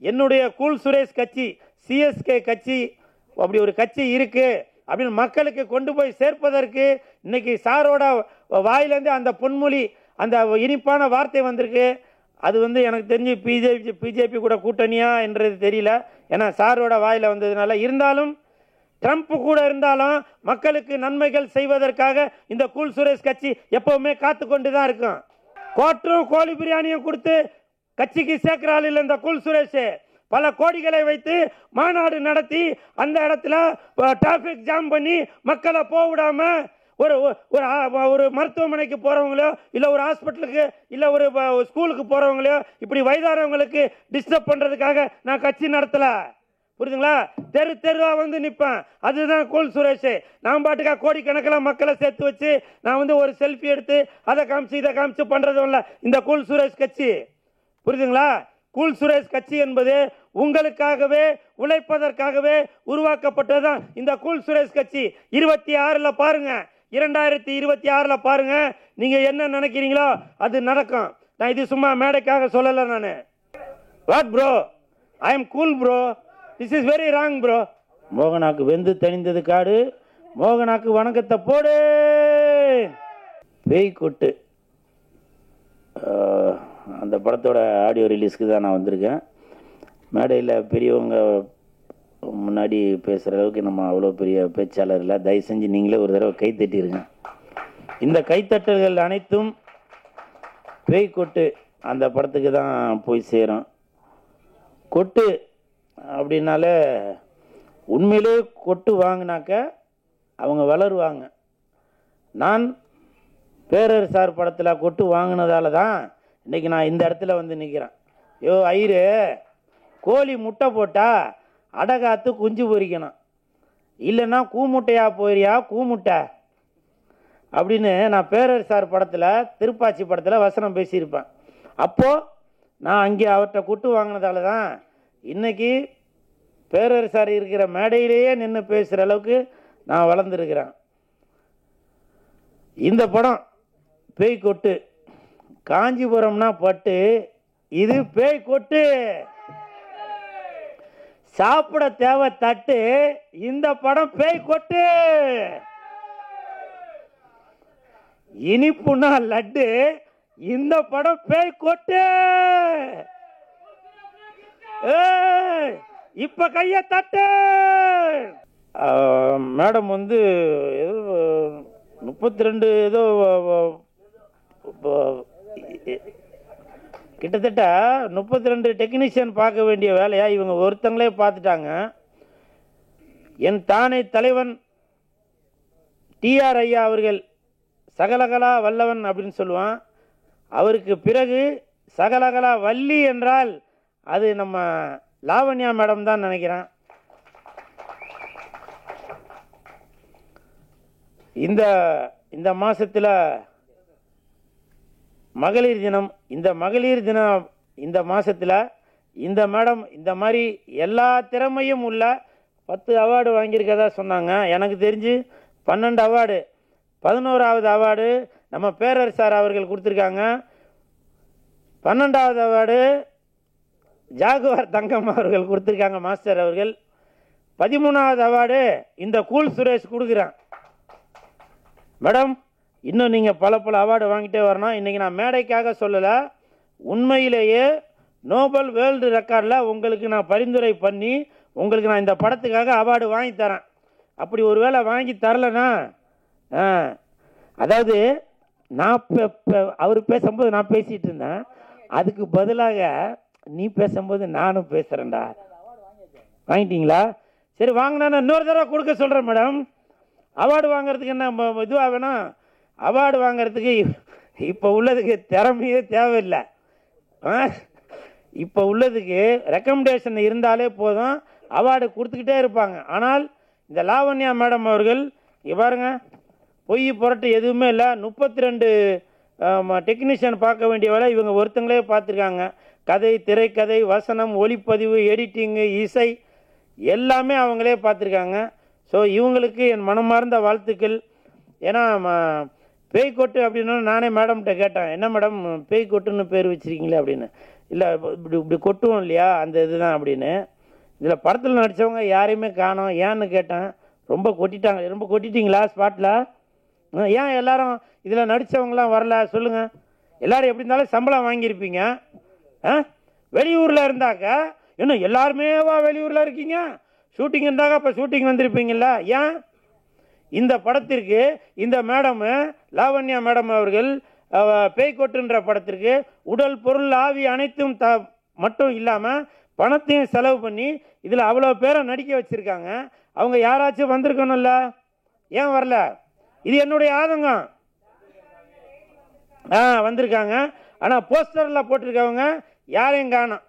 என்னுடைய கூல் சுரேஷ் கட்சி, சிஎஸ்கே கட்சி, அப்படி ஒரு கட்சி இருக்கு அப்படின்னு மக்களுக்கு கொண்டு போய் சேர்ப்பதற்கு இன்னைக்கு சாரோட வாயிலேருந்து அந்த பொன்மொழி, அந்த இனிப்பான வார்த்தை வந்திருக்கு. அது எனக்கு தெரிஞ்சு பிஜேபி கூட கூட்டணியா என்றது தெரியல. ஏன்னா சாரோட வாயில வந்ததுனால. இருந்தாலும் ட்ரம்ப் கூட இருந்தாலும் மக்களுக்கு நன்மைகள் செய்வதற்காக இந்த கூல் சுரேஷ் கட்சி எப்பவுமே காத்து கொண்டு தான் இருக்கும். கோட்டும் கோழி பிரியாணியும் கொடுத்து கட்சிக்கு சேர்க்கிறாள் இல்லை இந்த கூல் சுரேஷ். பல கோடிகளை வைத்து மாநாடு நடத்தி அந்த இடத்துல டிராபிக் ஜாம் பண்ணி மக்களை போக விடாம ஒரு மருத்துவமனைக்கு போறவங்களோ இல்ல ஒரு ஹாஸ்பிட்டலுக்கு இல்ல ஒரு ஸ்கூலுக்கு போறவங்களோ இப்படி வயதானவங்களுக்கு டிஸ்டர்ப் பண்றதுக்காக நான் கட்சி நடத்தல. புரியுதுங்களா? தெரு தெருவா நிப்பேன். அதுதான் கூல் சுரேஷ். நான் பாட்டுக்கா கோடிக்கணக்கில் மக்களை சேர்த்து வச்சு நான் ஒரு செல்ஃபி எடுத்து அதை காமிச்சு இதை காமிச்சு பண்றதும் இல்லை இந்த கூல் சுரேஷ் கட்சி. புரியுதுங்களா? கூல் சுரேஷ் கட்சி என்பது உங்களுக்காகவே உழைப்பதற்காகவே உருவாக்கப்பட்டதுதான் இந்த கூல் சுரேஷ் கட்சி. 26 பாருங்க, 2026 பாருங்க, நீங்க என்ன நினைக்கிறீங்களோ அது நடக்கும். நான் இது சும்மா மேடைக்காக சொல்லல. நான் what bro, I am cool bro, this is very wrong bro. மோகனாக்கு வெந்து தணிந்தது காடு, மோகனாக்கு வணக்கத்தை போடு. பேய் கொட்டு அந்த படத்தோட ஆடியோ ரிலீஸ்க்கு தான் நான் வந்திருக்கேன். மேடையில் பெரியவங்க முன்னாடி பேசுகிற அளவுக்கு நம்ம அவ்வளோ பெரிய பேச்சாளர் இல்லை. தயவு செஞ்சு நீங்களே ஒரு தடவை கை தட்டிடுங்க. இந்த கைத்தட்டல்கள் அனைத்தும் பேய் கொட்டு அந்த படத்துக்கு தான் போய் சேரும். கொட்டு அப்படின்னாலே உண்மையிலே கொட்டு வாங்கினாக்க அவங்க வளருவாங்க. நான் பேரரசார் படத்தில் கொட்டு வாங்கினதால தான் இன்னைக்கு நான் இந்த இடத்துல நிற்கிறேன். யோ ஐயரு, கோழி முட்டை போட்டா அடகாத்து குஞ்சு பொறிக்கணும், இல்லைன்னா கூமுட்டையா போயிறியா கூமுட்டை அப்படின்னு நான் பேரரசார் படத்தில், திருப்பாச்சி படத்தில் வசனம் பேசியிருப்பேன். அப்போது நான் அங்கே அவர்கிட்ட கொட்டு வாங்கினதால தான் இன்னைக்கு பேரரசார் இருக்கிற மேடையிலேயே நின்று பேசுகிற அளவுக்கு நான் வளர்ந்துருக்கிறேன். இந்த படம் பேய் கொட்டு. காஞ்சிபுரம்னா பட்டு, இது பேய் கொட்டு. சாப்பிட தேவை தட்டு, இந்த படம் பேய் கொட்டு. இனிப்புனா லட்டு, இந்த படம் பேய் கொட்டு. இப்ப கைய தட்டு. மேடம் 32 ஏதோ கிட்டத்தட்ட 32 டெக்னீஷியன் பார்க்க வேண்டிய வேலையா இவங்க ஒருத்தங்களே பார்த்துட்டாங்க. என் தானே தலைவன் டிஆர் ஐயா அவர்கள் சகலகலா வல்லவன் அப்படின்னு சொல்லுவான். அவருக்கு பிறகு சகலகலா வள்ளி என்றால் அது நம்ம லாவண்யா மேடம் தான் நினைக்கிறேன். இந்த மாசத்துல மகளிர் தினம். இந்த மகளிர் தினம் இந்த மாசத்துல இந்த மேடம் இந்த மாதிரி எல்லா திறமையும் உள்ள 10 அவார்டு வாங்கியிருக்கதா சொன்னாங்க. எனக்கு தெரிஞ்சு 12 அவார்டு, 11வது அவார்டு நம்ம பேரரசார் அவர்கள் கொடுத்துருக்காங்க. 12வது அவார்டு ஜாகுவார் தங்கம் அவர்கள் கொடுத்துருக்காங்க, மாஸ்டர் அவர்கள். 13வது அவார்டு இந்த கூல் சுரேஷ் கொடுக்குறான். மேடம், இன்னும் நீங்கள் பல அவார்டு வாங்கிட்டே வரணும். இன்றைக்கி நான் மேடைக்காக சொல்லலை, உண்மையிலேயே நோபல் வேர்ல்டு ரெக்கார்டில் உங்களுக்கு நான் பரிந்துரை பண்ணி உங்களுக்கு நான் இந்த படத்துக்காக அவார்டு வாங்கி தரேன். அப்படி ஒரு வேளை வாங்கி தரலைன்னா, அதாவது நான் அவர் பேசும்போது நான் பேசிகிட்டு இருந்தேன், அதுக்கு பதிலாக நீ பேசும்போது நானும் பேசுகிறேன்டா. வாங்கிட்டீங்களா? சரி, வாங்கினா இன்னொரு தடவை கொடுக்க சொல்கிறேன் மேடம். அவார்டு வாங்கிறதுக்கு என்ன இதுவாக வேணும்? அவார்டு வாங்கிறதுக்கு இப்போ உள்ளதுக்கு திறமையே தேவையில்லை. இப்போ உள்ளதுக்கு ரெக்கமெண்டேஷன் இருந்தாலே போதும், அவார்டு கொடுத்துக்கிட்டே இருப்பாங்க. ஆனால் இந்த லாவண்யா மேடம் அவர்கள் இங்கே பாருங்க, பொய் புரட்டு எதுவுமே இல்லை. 32 டெக்னீஷியன் பார்க்க வேண்டிய வேலை இவங்க ஒருத்தங்களே பார்த்துருக்காங்க. கதை, திரைக்கதை, வசனம், ஒளிப்பதிவு, எடிட்டிங்கு, இசை எல்லாமே அவங்களே பார்த்துருக்காங்க. ஸோ இவங்களுக்கு என் மனமார்ந்த வாழ்த்துக்கள். ஏன்னா பேய் கொட்டு அப்படின்னு நானே மேடம்கிட்ட கேட்டேன், என்ன மேடம் பேய் கொட்டுன்னு பேர் வச்சிருக்கீங்களே அப்படின்னு. இல்லை இப்படி இப்படி கொட்டுவோம் இல்லையா, அந்த இதுதான் அப்படின்னு. இதில் படத்தில் நடித்தவங்க யாரையுமே காணோம். ஏன்னு கேட்டேன். ரொம்ப கொட்டிட்டாங்க. ரொம்ப கொட்டிட்டீங்களா ஸ்பாட்டில்? ஏன் எல்லாரும் இதில் நடித்தவங்களாம் வரல சொல்லுங்கள். எல்லோரும் எப்படி இருந்தாலும் சம்பளம் வாங்கியிருப்பீங்க. வெளியூரில் இருந்தாக்க இன்னும் எல்லாருமேவா வெளியூரில் இருக்கீங்க? ஷூட்டிங் இருந்தாக்க இப்போ ஷூட்டிங் வந்திருப்பீங்களா? ஏன் இந்த படத்திற்கு இந்த மேடம் லாவண்யா மேடம் அவர்கள் பேய்கொட்டுன்ற படத்திற்கு உடல் பொருள் ஆவி அனைத்தும் மட்டும் இல்லாமல் பணத்தையும் செலவு பண்ணி இதில் அவ்வளோ பேரை நடிக்க வச்சுருக்காங்க. அவங்க யாராச்சும் வந்திருக்கணும்ல, ஏன் வரல? இது என்னுடைய ஆதங்கம். வந்திருக்காங்க. ஆனால் போஸ்டரில் போட்டிருக்கவங்க யாரையும் காணோம்.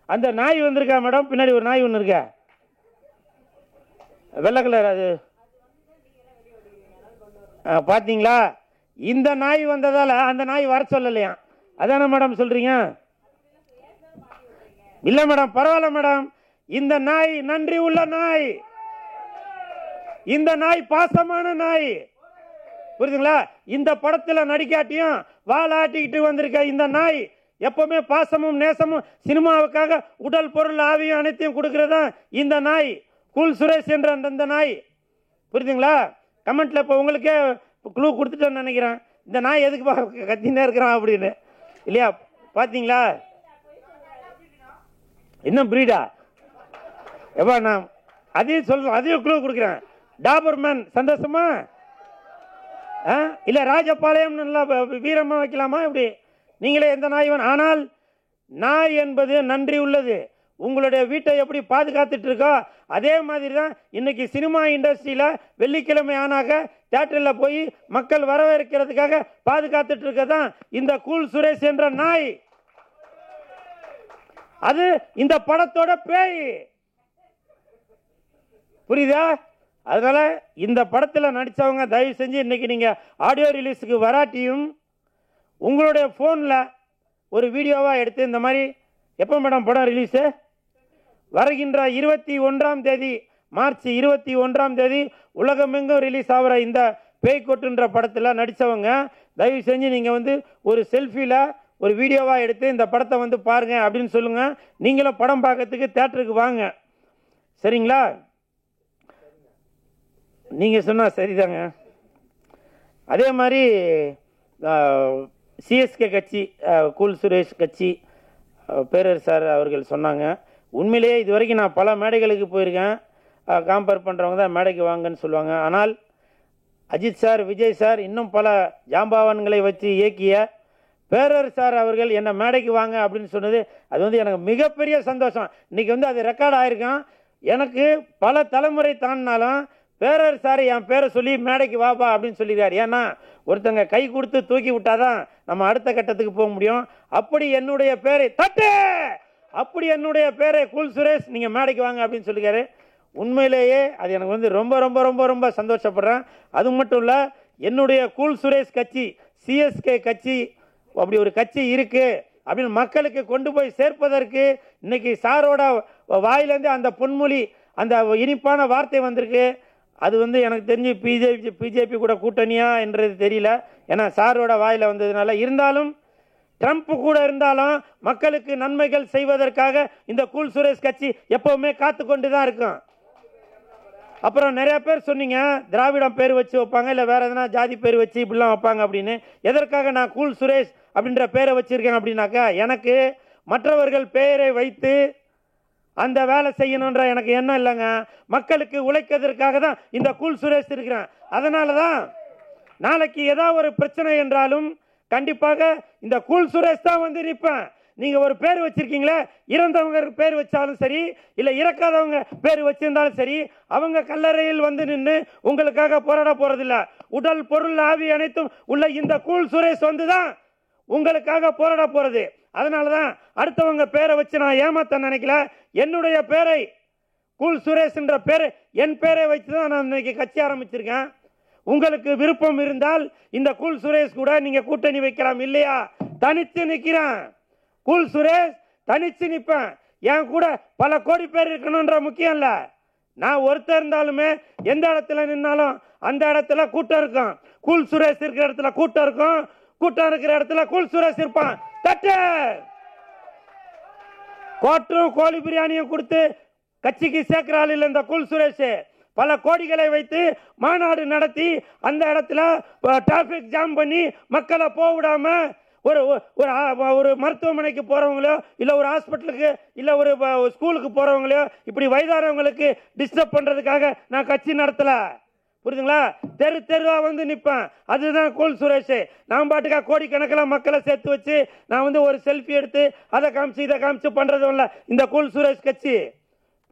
அந்த நாய் வந்திருக்கா மேடம், பின்னாடி ஒரு நாய் ஒன்று இருக்கா, வெள்ளை கலர், அது பார்த்தீங்களா? இந்த நாய் வந்ததால் அந்த நாய் வர சொல்லலையா? அதான மேடம் சொல்கிறீங்க? இல்லை மேடம், பரவாயில்ல மேடம். இந்த நாய் நன்றி உள்ள நாய், இந்த நாய் பாசமான நாய், புரியுதுங்களா? இந்த படத்தில் நடிக்காட்டியும் வாலாட்டிக்கிட்டு வந்திருக்க இந்த நாய் எப்பவுமே பாசமும் நேசமும் சினிமாவுக்காக உடல் பொருள் ஆவியும் அனைத்தையும் கொடுக்கறதா இந்த நாய். கூல் சுரேஷ் என்ற அந்த நாய், புரியுதுங்களா? கமெண்ட்ல இப்போ உங்களுக்கே க்ளூ கொடுத்துட்டேன்னு நினைக்கிறேன். இந்த நாய் எதுக்கு கத்தினே இருக்கிறான் அப்படின்னு, இல்லையா? பார்த்தீங்களா? இன்னும் பிரீடா எப்பா? நான் அதையும் சொல்றேன், அதையும் க்ளூ கொடுக்குறேன். டாபர்மேன் சந்தோஷமா? இல்லை ராஜபாளையம் நல்லா வீரமா வைக்கலாமா? இப்படி நீங்களே எந்த நாய் வேணும். ஆனால் நாய் என்பது நன்றி உள்ளது. உங்களுடைய வீட்டை எப்படி பாதுகாத்துட்டு இருக்கோ அதே மாதிரி தான் இன்னைக்கு சினிமா இண்டஸ்ட்ரியில வெள்ளிக்கிழமை ஆனாக்க தியேட்டர்ல போய் மக்கள் வரவேற்கிறதுக்காக பாதுகாத்துட்டு இருக்கதான் இந்த கூல் சுரேஷ் என்ற நாய். அது இந்த படத்தோட பேய், புரியுதா? அதனால இந்த படத்தில் நடிச்சவங்க தயவு செஞ்சு இன்னைக்கு நீங்க ஆடியோ ரிலீஸுக்கு வராட்டியும் உங்களுடைய போன்ல ஒரு வீடியோவா எடுத்து இந்த மாதிரி எப்போ மேடம் படம் ரிலீஸு? வருகின்ற 21ஆம் தேதி, மார்ச் 21ஆம் தேதி உலகமெங்கும் ரிலீஸ் ஆகிற இந்த பேய்கொட்டுன்ற படத்தில் நடித்தவங்க தயவு செஞ்சு நீங்கள் வந்து ஒரு செல்ஃபியில் ஒரு வீடியோவாக எடுத்து இந்த படத்தை வந்து பாருங்க அப்படின்னு சொல்லுங்க. நீங்களும் படம் பார்க்கறதுக்கு தியேட்டருக்கு வாங்க, சரிங்களா? நீங்கள் சொன்னால் சரிதாங்க. அதே மாதிரி சிஎஸ்கே கட்சி, கூல் சுரேஷ் கட்சி பேரர் சார் அவர்கள் சொன்னாங்க. உண்மையிலேயே இது வரைக்கும் நான் பல மேடைகளுக்கு போயிருக்கேன். காம்பேர் பண்ணுறவங்க தான் மேடைக்கு வாங்கன்னு சொல்லுவாங்க. ஆனால் அஜித் சார், விஜய் சார், இன்னும் பல ஜாம்பவான்களை வச்சு இயக்கிய பேரர் சார் அவர்கள் என்ன மேடைக்கு வாங்க அப்படின்னு சொன்னது அது வந்து எனக்கு மிகப்பெரிய சந்தோஷம். இன்னைக்கு வந்து அது ரெக்கார்ட் ஆயிருக்கான். எனக்கு பல தலைமுறை தாண்டினாலும் பேரர் சார் என் பேரை சொல்லி மேடைக்கு வாப்பா அப்படின்னு சொல்லியிருக்காரு. ஏன்னா ஒருத்தங்க கை கொடுத்து தூக்கி விட்டாதான் நம்ம அடுத்த கட்டத்துக்கு போக முடியும். அப்படி என்னுடைய பேரை அப்படி என்னுடைய பேரை கூல் சுரேஷ் நீங்க மேடைக்கு வாங்க அப்படின்னு சொல்லிருக்காரு. உண்மையிலேயே அது எனக்கு வந்து ரொம்ப ரொம்ப ரொம்ப ரொம்ப சந்தோஷப்படுறேன். அது மட்டும் இல்ல, என்னுடைய கூல் சுரேஷ் கட்சி, சிஎஸ்கே கட்சி, அப்படி ஒரு கட்சி இருக்கு அப்படின்னு மக்களுக்கு கொண்டு போய் சேர்ப்பதற்கு இன்னைக்கு சாரோட வாயிலேருந்து அந்த பொன்மொழி, அந்த இனிப்பான வார்த்தை வந்திருக்கு. அது வந்து எனக்கு தெரிஞ்சு பிஜேபி கூட கூட்டணியா என்றது தெரியல, ஏன்னா சாரோட வாயில வந்ததுனால. இருந்தாலும் ட்ரம்ப் கூட இருந்தாலும் மக்களுக்கு நன்மைகள் செய்வதற்காக இந்த கூல் சுரேஷ் கட்சி எப்பவுமே காத்து கொண்டு தான் இருக்கும். அப்புறம் நிறைய பேர் சொன்னீங்க திராவிடம் பேர் வச்சு வைப்பாங்க, இல்லை வேற எதனா ஜாதி பேர் வச்சு இப்படிலாம் வைப்பாங்க அப்படின்னு. எதற்காக நான் கூல் சுரேஷ் அப்படின்ற பேரை வச்சிருக்கேன் அப்படின்னாக்கா, எனக்கு மற்றவர்கள் பெயரை வைத்து அந்த வேலை செய்யணுன்ற எனக்கு எண்ணம் இல்லைங்க. மக்களுக்கு உழைக்கிறதுக்காக தான் இந்த கூல் சுரேஷ் இருக்கிறேன். அதனால தான் நாளைக்கு ஏதாவது ஒரு பிரச்சனை என்றாலும் கண்டிப்பாக இந்த கூல் சுரேஷ் தான் வந்து நிற்பேன். நீங்க ஒரு பேர் வச்சிருக்கீங்களே, இறந்தவங்க பேர் வச்சாலும் சரி, இல்ல இறக்காதவங்க பேர் வச்சிருந்தாலும் சரி, அவங்க கல்லறையில் வந்து நின்று உங்களுக்காக போராட போறதில்ல. உடல் பொருள் ஆவி அனைத்தும் உள்ள இந்த கூல் சுரேஷ் வந்துதான் உங்களுக்காக போராட போறது. அதனாலதான் அடுத்தவங்க பேரை வச்சு நான் ஏமாத்த நினைக்கல. என்னுடைய பேரை கூல் சுரேஷ் என்ற பேரை, என் பேரை வச்சுதான் நான் இன்னைக்கு கட்சி ஆரம்பிச்சிருக்கேன். உங்களுக்கு விருப்பம் இருந்தால் இந்த கூல் சுரேஷ் கூட நீங்க கூட்டணி வைக்கலாம், இல்லையா தனித்து நிக்கிறேன். கூல் சுரேஷ் தனிச்சு நிப்பேன். என் கூட பல கோடி பேர் இருக்கணும்ன்ற முக்கியம் இல்ல. நான் ஒருத்தர் இருந்தாலுமே எந்த இடத்துல நின்னாலும் அந்த இடத்துல கூட்டம் இருக்கும். கூல் சுரேஷ் இருக்கிற இடத்துல கூட்டம் இருக்கும், கூட்டம் இருக்கிற இடத்துல கூல் சுரேஷ் இருப்பான். தட்டு கோட்டரும் கோழி பிரியாணியும் கொடுத்து கட்சிக்கு சேர்க்கிறாள் இல்லை இந்த கூல் சுரேஷ். பல கோடிகளை வைத்து மாநாடு நடத்தி அந்த இடத்துல டிராபிக் ஜாம் பண்ணி மக்களை போக விடாம ஒரு ஒரு மருத்துவமனைக்கு போறவங்களோ இல்ல ஒரு ஹாஸ்பிட்டலுக்கு இல்ல ஒரு ஸ்கூலுக்கு போறவங்களோ இப்படி வயதானவங்களுக்கு டிஸ்டர்ப் பண்றதுக்காக நான் கட்சி நடத்தல. புரியுதுங்களா? தெரு தெருவா வந்து நிற்பேன். அதுதான் கூல் சுரேஷ். நான் பாட்டுக்கா கோடிக்கணக்கில் மக்களை சேர்த்து வச்சு நான் வந்து ஒரு செல்ஃபி எடுத்து அதை காமிச்சு இதை காமிச்சு பண்றதும் இல்லை இந்த கூல் சுரேஷ் கட்சி.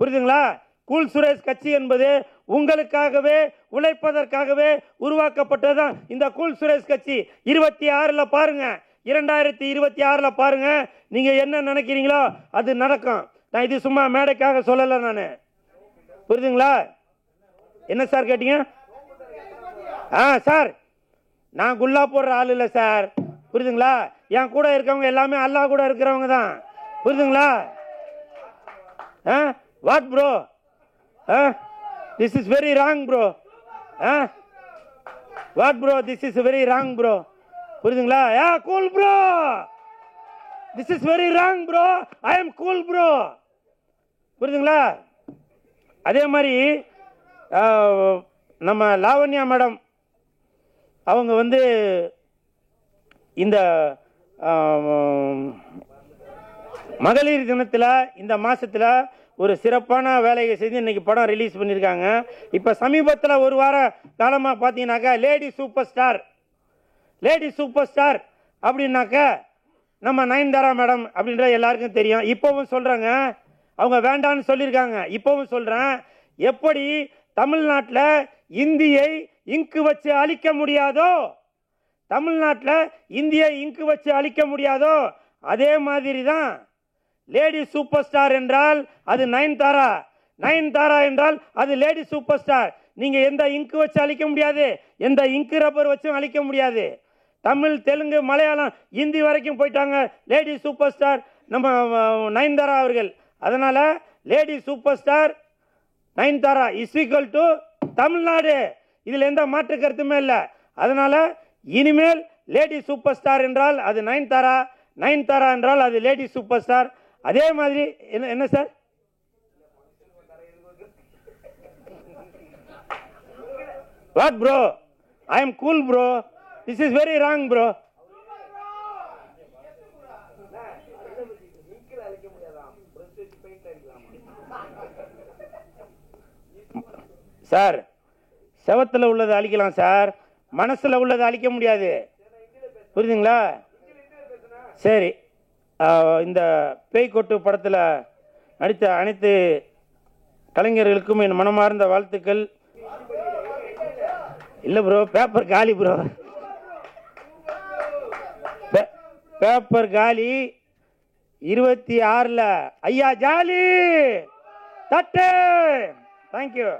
புரியுதுங்களா? கூல் சுரேஷ் கட்சி என்பது உங்களுக்காகவே உழைப்பதற்காகவே உருவாக்கப்பட்டதுதான் இந்த கூல் சுரேஷ் கட்சி. 26 பாருங்க, 2026 பாருங்க, நீங்க என்ன நினைக்கிறீங்களோ அது நடக்கும். நான் இது சும்மா மேடைக்காக சொல்லல நான். புரியுதுங்களா? என்ன சார் கேட்டீங்க? சார் நான் குல்லா போடுற ஆள் இல்லை சார். புரியுதுங்களா? என் கூட இருக்கவங்க எல்லாமே அல்லாஹ் கூட இருக்கிறவங்க தான். புரியுதுங்களா? What bro, this is very wrong bro. What bro, this is very wrong bro. புரியுதுங்களா? cool bro, this is very wrong bro, I am cool bro. புரியுதுங்களா? அதே மாதிரி நம்ம லாவண்யா மேடம் அவங்க வந்து இந்த மகளிர் தினத்தில் இந்த மாசத்துல ஒரு சிறப்பான வேலையை செய்து இன்னைக்கு படம் ரிலீஸ் பண்ணியிருக்காங்க. இப்போ சமீபத்தில் ஒரு வார காலமாக பார்த்தீங்கன்னாக்கா லேடி சூப்பர் ஸ்டார் அப்படின்னாக்க நம்ம நயன்தாரா மேடம் அப்படின்ற எல்லாருக்கும் தெரியும். இப்போவும் சொல்கிறாங்க, அவங்க வேண்டான்னு சொல்லியிருக்காங்க. இப்போவும் சொல்கிறேன், எப்படி தமிழ்நாட்டில் இந்தியை இங்கு வச்சு அழிக்க முடியாதோ, தமிழ்நாட்டில் இந்தியை இங்கு வச்சு அழிக்க முடியாதோ அதே மாதிரி தான் லேடி சூப்பர் ஸ்டார் என்றால் அது நயன்தாரா, நயன்தாரா என்றால் அது லேடி சூப்பர் ஸ்டார். நீங்க எந்த இங்கு வச்சு அழிக்க முடியாது, எந்த இங்கு ரப்பர் வச்சும் அழிக்க முடியாது. தமிழ், தெலுங்கு, மலையாளம், இந்தி வரைக்கும் போயிட்டாங்க லேடி சூப்பர் ஸ்டார் நம்ம நயன்தாரா அவர்கள். அதனால lady super star Nayanthara is equal to Tamil Nadu. இதுல எந்த மாற்று கருத்துமே இல்லை. அதனால இனிமேல் லேடி சூப்பர் ஸ்டார் என்றால் அது நயன்தாரா, நயன்தாரா என்றால் அது லேடி சூப்பர் ஸ்டார். அதே மாதிரி என்ன sir? What bro? I am cool bro. This is very wrong bro. Sir, செவத்துல உள்ளதை அழிக்கலாம் சார், மனசுல உள்ளதை அழிக்க முடியாது. புரியுதுங்களா? சரி, இந்த பேய்கொட்டு படத்தில் நடித்த அனைத்து கலைஞர்களுக்கும் என் மனமார்ந்த வாழ்த்துக்கள். இல்லை ப்ரோ, பேப்பர் காலி ப்ரோ, பேப்பர் காலி. 26 ஐயா ஜாலி தட்டு. தேங்க்யூ.